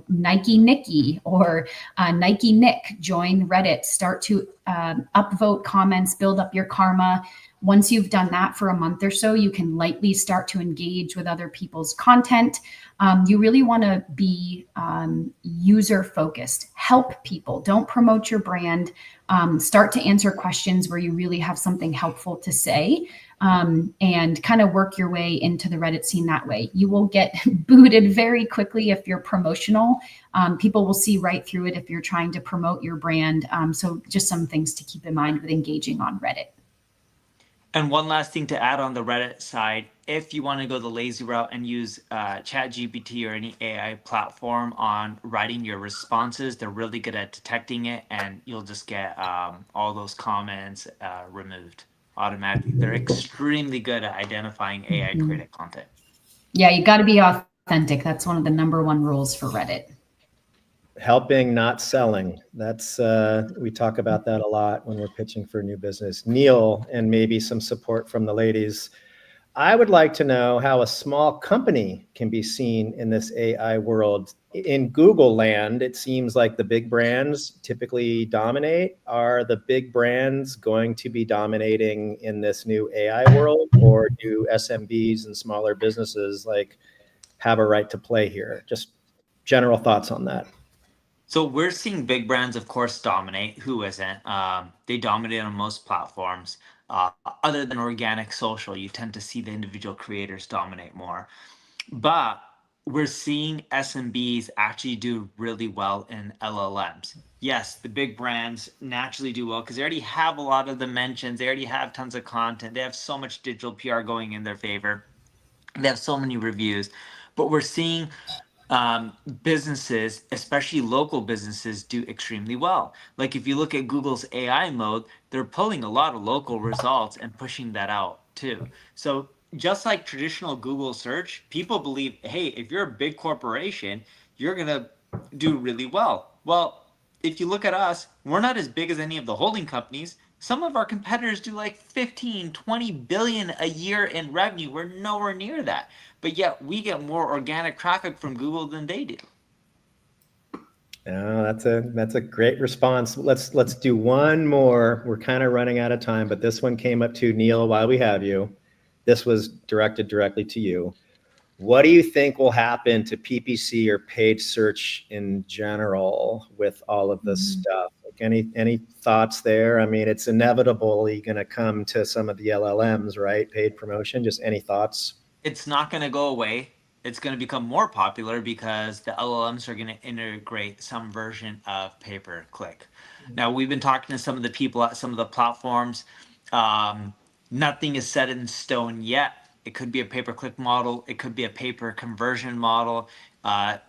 Nike Nikki or Nike Nick join Reddit, start to upvote comments, build up your karma. Once you've done that for a month or so, you can lightly start to engage with other people's content. You really want to be user focused. Help people. Don't promote your brand. Start to answer questions where you really have something helpful to say, and kind of work your way into the Reddit scene that way. You will get booted very quickly if you're promotional. People will see right through it if you're trying to promote your brand. So just some things to keep in mind with engaging on Reddit. And one last thing to add on the Reddit side, if you want to go the lazy route and use ChatGPT or any AI platform on writing your responses, they're really good at detecting it, and you'll just get all those comments removed automatically. They're extremely good at identifying AI created content. Yeah, you got to be authentic. That's one of the number one rules for Reddit. Helping, not selling. That's we talk about that a lot when we're pitching for new business. Neil, and maybe some support from the ladies. I would like to know how a small company can be seen in this AI world. In Google land, it seems like the big brands typically dominate. Are the big brands going to be dominating in this new AI world, or do SMBs and smaller businesses have a right to play here? Just general thoughts on that. So we're seeing big brands, of course, dominate. Who isn't? They dominate on most platforms. Other than organic social, you tend to see the individual creators dominate more. But we're seeing SMBs actually do really well in LLMs. Yes, the big brands naturally do well because they already have a lot of the mentions. They already have tons of content. They have so much digital PR going in their favor. They have so many reviews. But we're seeing businesses, especially local businesses, do extremely well. Like if you look at Google's AI mode, they're pulling a lot of local results and pushing that out too. So just like traditional Google search, people believe, hey, if you're a big corporation, you're gonna do really well. Well, if you look at us, we're not as big as any of the holding companies. Some of our competitors do like 15, 20 billion a year in revenue. We're nowhere near that. But yet we get more organic traffic from Google than they do. Oh, that's a great response. Let's do one more. We're kind of running out of time, but this one came up to Neil while we have you. This was directed directly to you. What do you think will happen to PPC or paid search in general with all of this stuff? Like any thoughts there? I mean, it's inevitably going to come to some of the LLMs, right? Paid promotion. Just any thoughts? It's not going to go away. It's going to become more popular because the LLMs are going to integrate some version of pay per click. Now, we've been talking to some of the people at some of the platforms. Nothing is set in stone yet. It could be a pay per click model. It could be a pay per conversion model.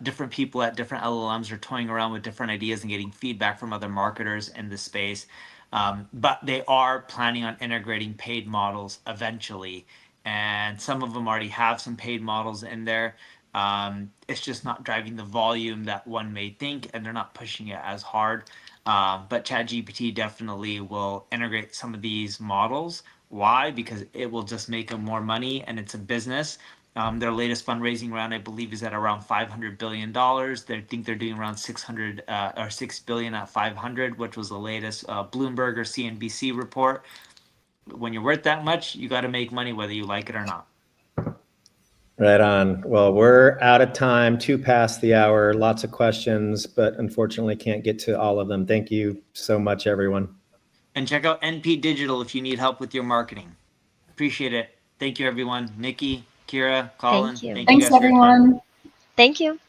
Different people at different LLMs are toying around with different ideas and getting feedback from other marketers in the space. But they are planning on integrating paid models eventually. And some of them already have some paid models in there. It's just not driving the volume that one may think, and they're not pushing it as hard. But ChatGPT definitely will integrate some of these models. Why? Because it will just make them more money, and it's a business. Their latest fundraising round, I believe, is at around $500 billion. They think they're doing around 600 or 6 billion at 500, which was the latest Bloomberg or CNBC report. When you're worth that much, you got to make money whether you like it or not. Right on. Well, we're out of time, 2 past the hour, lots of questions, but unfortunately can't get to all of them. Thank you so much, everyone. And check out NP Digital if you need help with your marketing. Appreciate it. Thank you, everyone. Nikki, Kira, Colin. Thank you. Thanks, guys for your time. everyone. Thank you.